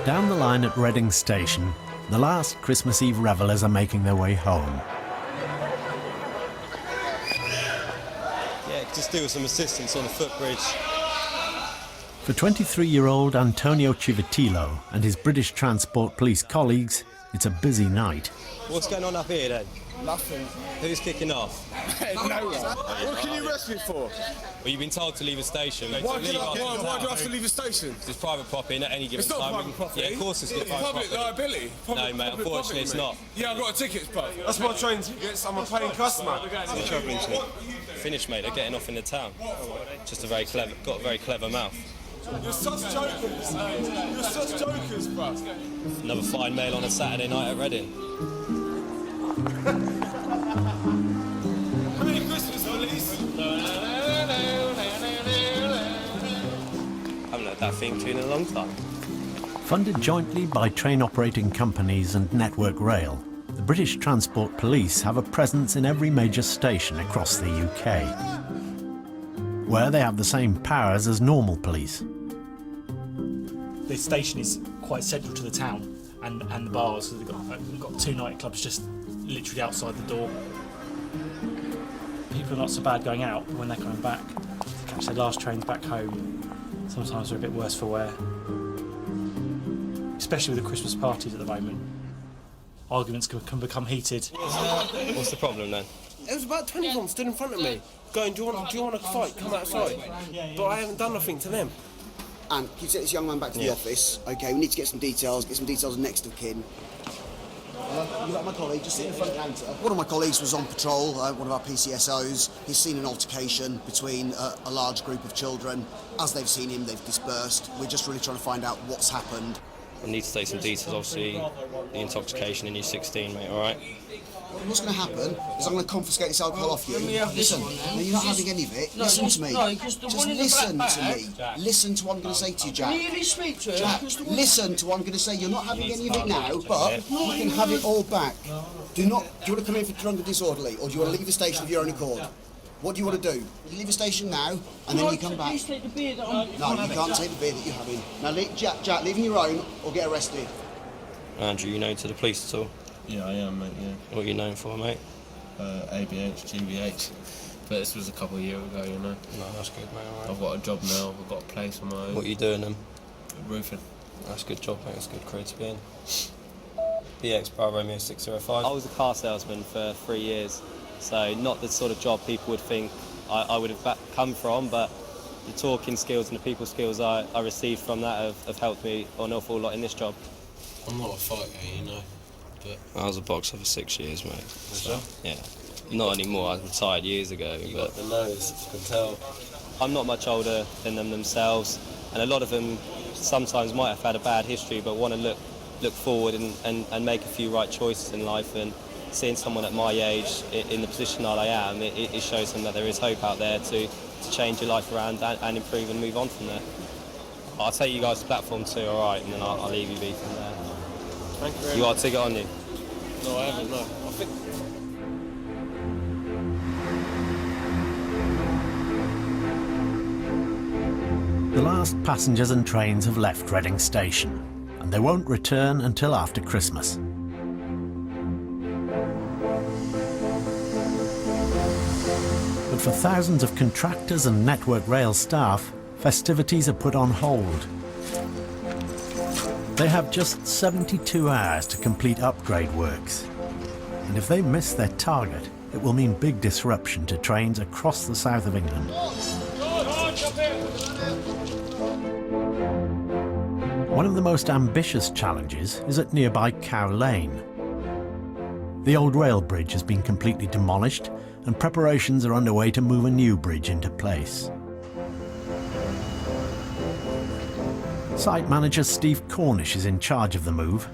Down the line at Reading Station, the last Christmas Eve revellers are making their way home. Yeah, just do with some assistance on the footbridge. For 23-year-old Antonio Civitillo and his British Transport Police colleagues, it's a busy night. What's going on up here then? Nothing. Who's kicking off? No one. What can you arrest me for? Well, you've been told to leave the station. Why do I have to leave the station? It's private property at any given time. It's not private property. Yeah, of course it's It's public liability. No, mate, unfortunately it's not. Yeah, I've got a ticket, but that's my train tickets. I'm a paying customer. Where are you travelling to? Finish, mate. They're getting off in the town. Just got a very clever mouth. You're such jokers. You're such jokers, bruv. Another fine mail on a Saturday night at Reading. Merry Christmas, police. Haven't heard that theme tune in a long time. Funded jointly by train operating companies and Network Rail, the British Transport Police have a presence in every major station across the UK, where they have the same powers as normal police. The station is quite central to the town and the bars. So we've got two nightclubs just literally outside the door. People are not so bad going out, but when they're coming back to catch their last trains back home, sometimes they're a bit worse for wear. Especially with the Christmas parties at the moment. Arguments can become heated. What's the problem then? There was about 20 of them stood in front of me, going, do you want to fight? Come outside. But I haven't done nothing to them. And can you take this young man back to the office? Okay, we need to get some details of next of kin. You got my colleague, just sit in the front counter. One of my colleagues was on patrol, one of our PCSOs. He's seen an altercation between a large group of children. As they've seen him, they've dispersed. We're just really trying to find out what's happened. I need to take some details, obviously, the intoxication in year 16, mate, alright? What's going to happen is I'm going to confiscate this alcohol off you. Listen, no, you're not having any of it. Listen to me. Just listen to me. Listen to what I'm going to say to you, Jack. Really speak to Jack, listen to what I'm going to say. You're not having any of it now, but you can have it all back. Do you want to come in for drunk and disorderly, or do you want to leave the station of your own accord? What do you want to do? You leave the station now, and then you come back. Take the beer that I'm No, you can't take the beer that you're having. Now, Jack, leave on your own, or get arrested. Andrew, you known to the police at all? Yeah, I am, mate, yeah. What are you known for, mate? ABH, GBH. But this was a couple of years ago, you know. No, that's good, mate, alright. I've got a job now, I've got a place on my own. What are you doing then? Roofing. That's a good job, mate, that's a good career to be in. BX Bravo Romeo 605. I was a car salesman for 3 years, so not the sort of job people would think I would have come from, but the talking skills and the people skills I received from that have helped me an awful lot in this job. I'm not a fighter, you know. But I was a boxer for 6 years, mate. So, yeah. Not anymore, I retired years ago. You but got the nose, I can tell. I'm not much older than them themselves, and a lot of them sometimes might have had a bad history, but want to look forward and make a few right choices in life. And seeing someone at my age in the position that I am, it shows them that there is hope out there to change your life around and improve and move on from there. I'll take you guys to the platform too, all right, and then I'll leave you be from there. Thank you very You much. got a ticket on you? No, I haven't, no. I think... The last passengers and trains have left Reading Station, and they won't return until after Christmas. But for thousands of contractors and Network Rail staff, festivities are put on hold. They have just 72 hours to complete upgrade works. And if they miss their target, it will mean big disruption to trains across the south of England. One of the most ambitious challenges is at nearby Cow Lane. The old rail bridge has been completely demolished, and preparations are underway to move a new bridge into place. Site manager Steve Cornish is in charge of the move,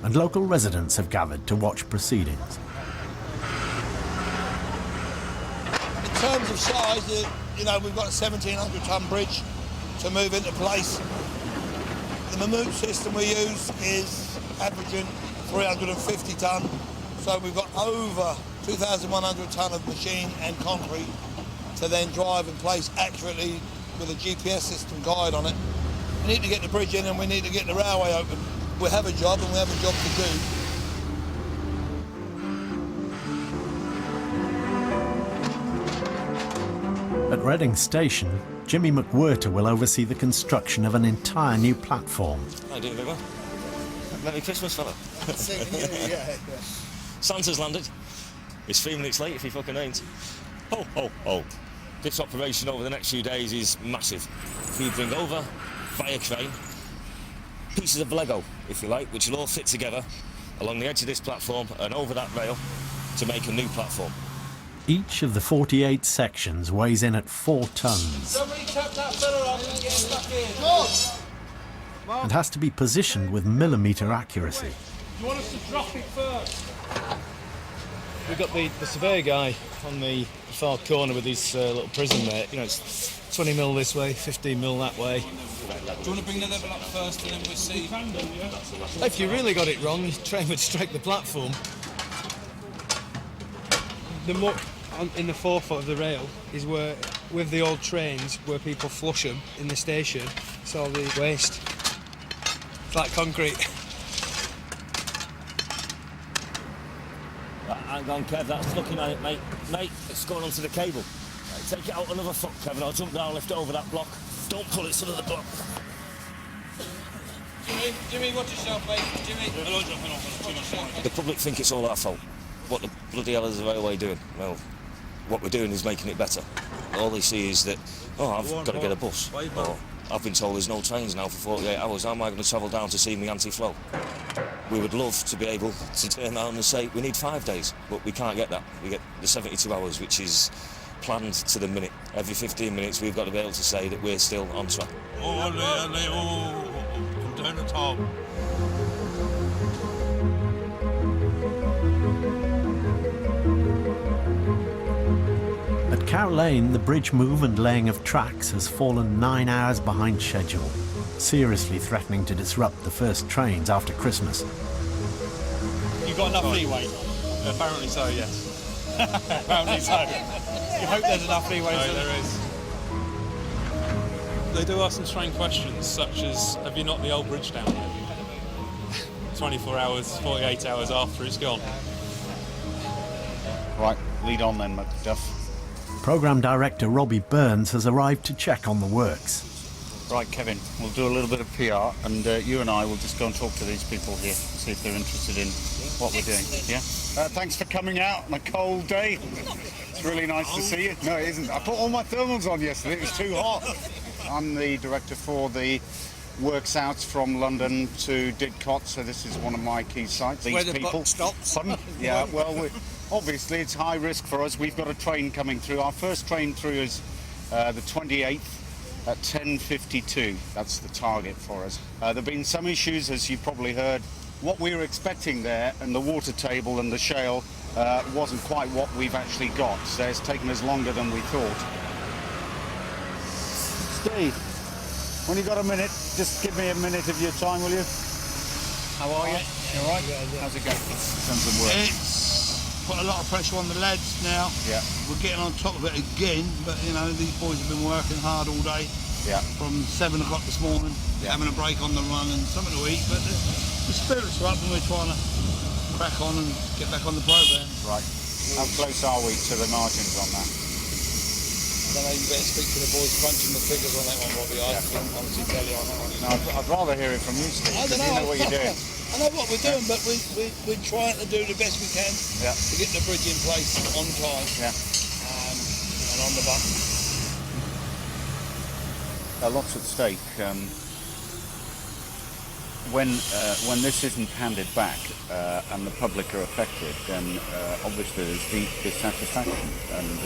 and local residents have gathered to watch proceedings. In terms of size, you know, we've got a 1,700-ton bridge to move into place. The Mammoth system we use is averaging 350 ton, so we've got over 2,100 ton of machine and concrete to then drive and place accurately with a GPS system guide on it. We need to get the bridge in and we need to get the railway open. We have a job and we have a job to do. At Reading Station, Jimmy McWhirter will oversee the construction of an entire new platform. How you doing, Viva? Merry Christmas, fella. Santa's landed. It's 3 minutes late if he fucking ain't. Ho, ho, ho. This operation over the next few days is massive. We bring over, via crane, pieces of Lego, if you like, which will all fit together along the edge of this platform and over that rail to make a new platform. Each of the 48 sections weighs in at 4 tons Somebody tap that fella up and get him back in. and has to be positioned with millimetre accuracy. You want us to drop it first? We've got the surveyor guy on the far corner with his little prism there. You know, it's 20 mil this way, 15 mil that way. Do you want to bring the level up first and then we'll see? If you really got it wrong, your train would strike the platform. The more in the forefoot of the rail is where, with the old trains, where people flush them in the station. It's all the waste. It's like concrete. Hang on, Kev, that's looking at it, mate. Mate, it's going onto the cable. Right, take it out another foot, Kevin. I'll jump down, lift it over that block. Don't pull it under the block. Jimmy, watch yourself, mate. Jimmy. The public think it's all our fault. What the bloody hell is the railway doing? Well, what we're doing is making it better. All they see is that, oh, I've got to get a bus, or I've been told there's no trains now for 48 hours, how am I going to travel down to see my anti-flow? We would love to be able to turn around and say, we need 5 days, but we can't get that. We get the 72 hours, which is planned to the minute. Every 15 minutes we've got to be able to say that we're still on track. Come down the top. At Cow Lane, the bridge move and laying of tracks has fallen 9 hours behind schedule, seriously threatening to disrupt the first trains after Christmas. You've got enough leeway? Apparently so, yes. Apparently so. You hope there's enough leeway. No, there is. They do ask some strange questions, such as, have you knocked the old bridge down yet? 24 hours, 48 hours after it's gone. Right, lead on then, Macduff. Programme Director Robbie Burns has arrived to check on the works. Right, Kevin, we'll do a little bit of PR, and you and I will just go and talk to these people here, see if they're interested in what we're doing. Yeah? Thanks for coming out on a cold day. It's really nice to see you. No, it isn't. I put all my thermals on yesterday. It was too hot. I'm the director for the works out from London to Didcot, so this is one of my key sites. These where the people buck stops. Pardon? Yeah, well, obviously it's high risk for us. We've got a train coming through. Our first train through is the 28th. At 10:52, that's the target for us. There have been some issues, as you've probably heard. What we were expecting there, and the water table and the shale, wasn't quite what we've actually got, so it's taken us longer than we thought. Steve, when you got a minute, just give me a minute of your time, will you? How are you? You all right? Yeah. How's it going? Done some work. It's put a lot of pressure on the lads now. Yeah. We're getting on top of it again, but you know, these boys have been working hard all day. Yeah. From 7 o'clock this morning, having a break on the run and something to eat, but the spirits are up and we're trying to crack on and get back on the programme. Right. How close are we to the margins on that? I don't know, you better speak to the boys crunching the figures on that one, Robbie. I can honestly tell you on that one. No, I'd rather hear it from you, Steve, because you know what you're doing. I know what we're doing, but we're trying to do the best we can to get the bridge in place on time and on the button. Lots at stake. When this isn't handed back and the public are affected, then obviously there's deep dissatisfaction and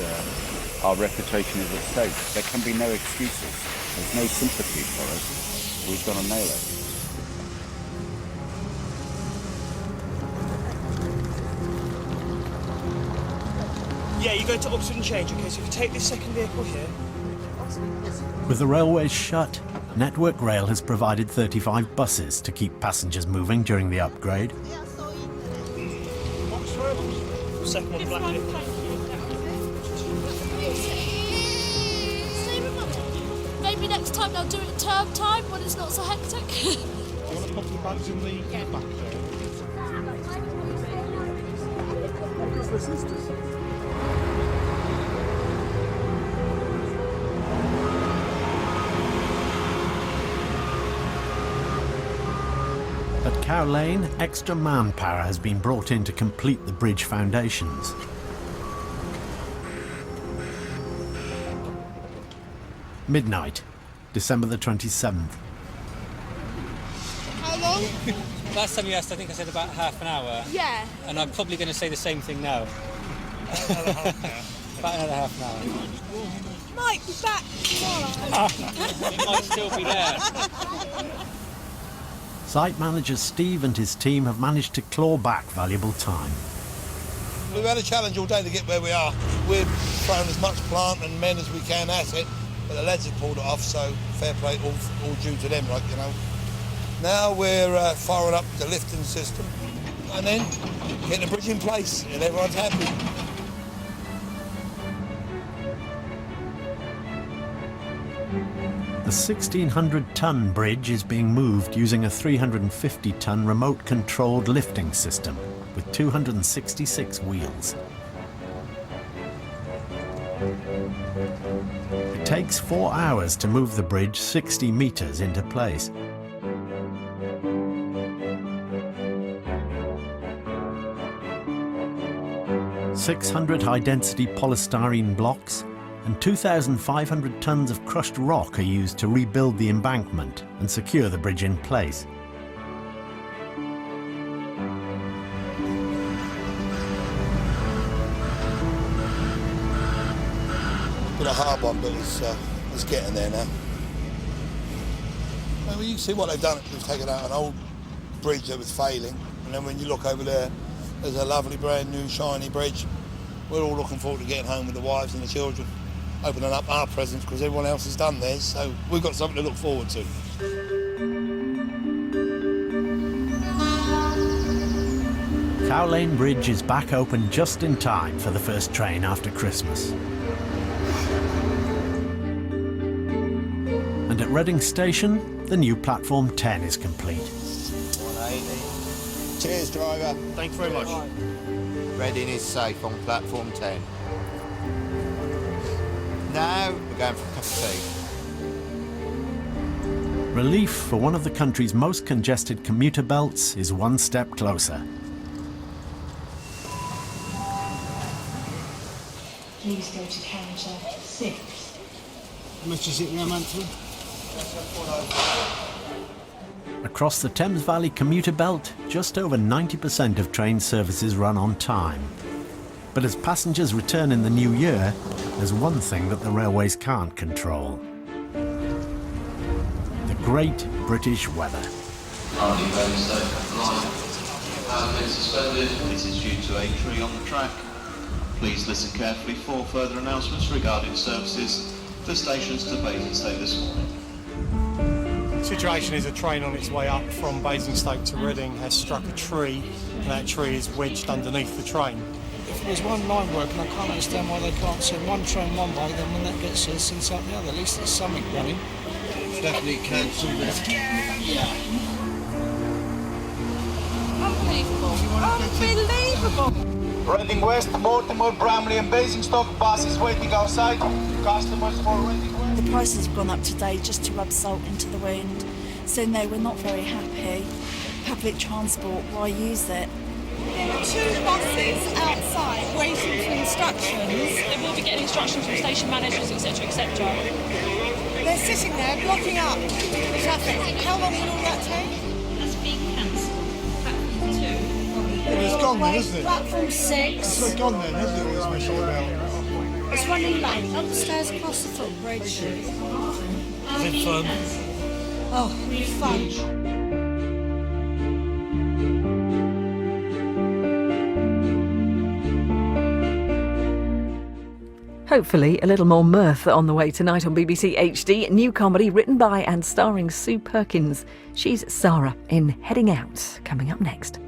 our reputation is at stake. There can be no excuses. There's no sympathy for us. We've got to nail it. Yeah, you go to Oxford and change, okay? So if you take this second vehicle here. With the railways shut, Network Rail has provided 35 buses to keep passengers moving during the upgrade. Second one, black here. Maybe next time they'll do it term time when it's not so hectic. Do you want to pop the bags in the back there? At Cow Lane, extra manpower has been brought in to complete the bridge foundations. Midnight, December the 27th. How long? Last time you asked, I think I said about half an hour. Yeah. And I'm probably going to say the same thing now. About another half an hour. Might be back tomorrow. It might still be there. Site manager Steve and his team have managed to claw back valuable time. We've had a challenge all day to get where we are. We've thrown as much plant and men as we can at it, but the lads have pulled it off, so fair play, all due to them, like, you know. Now we're firing up the lifting system and then getting the bridge in place and everyone's happy. The 1,600-ton bridge is being moved using a 350-ton remote-controlled lifting system with 266 wheels. It takes 4 hours to move the bridge 60 metres into place. 600 high-density polystyrene blocks and 2,500 tons of crushed rock are used to rebuild the embankment and secure the bridge in place. Been a hard one, but it's getting there now. Well, you see what they've done. They've taken out an old bridge that was failing, and then when you look over there, there's a lovely brand new shiny bridge. We're all looking forward to getting home with the wives and the children, opening up our presents because everyone else has done theirs, so we've got something to look forward to. Cow Lane Bridge is back open just in time for the first train after Christmas. And at Reading Station, the new platform 10 is complete. 180. Cheers, driver. Thank you very much. Reading is safe on platform 10. Now we're going for a cup of tea. Relief for one of the country's most congested commuter belts is one step closer. Please go to counter 6. How much is it now monthly? Across the Thames Valley commuter belt, just over 90% of train services run on time. But as passengers return in the new year, there's one thing that the railways can't control: the Great British Weather. Currently very safe. Power been suspended. This is due to a tree on the track. Please listen carefully for further announcements regarding services for stations to Basingstoke this morning. The situation is a train on its way up from Basingstoke to Reading has struck a tree, and that tree is wedged underneath the train. If there's one line working, I can't understand why they can't send one train one way, then when that gets there, send something the other. At least there's something running. Definitely cancelled that. Unbelievable! Reading West, Mortimer, Bramley and Basingstoke buses waiting outside. Customers for Reading West. The prices have gone up today just to rub salt into the wind. So no, we're not very happy. Public transport, why use it? There are 2 buses outside waiting for instructions. They will be getting instructions from station managers, etc., etc. They're sitting there blocking up traffic. How long will all that take? That's being cancelled. Platform 2. It's gone then, isn't it? Platform 6. It's gone then, isn't it? It's messing about. It's running late. Upstairs across the footbridge. Is it fun? Oh, fun. Hopefully a little more mirth on the way tonight on BBC HD. New comedy written by and starring Sue Perkins. She's Sarah in Heading Out, coming up next.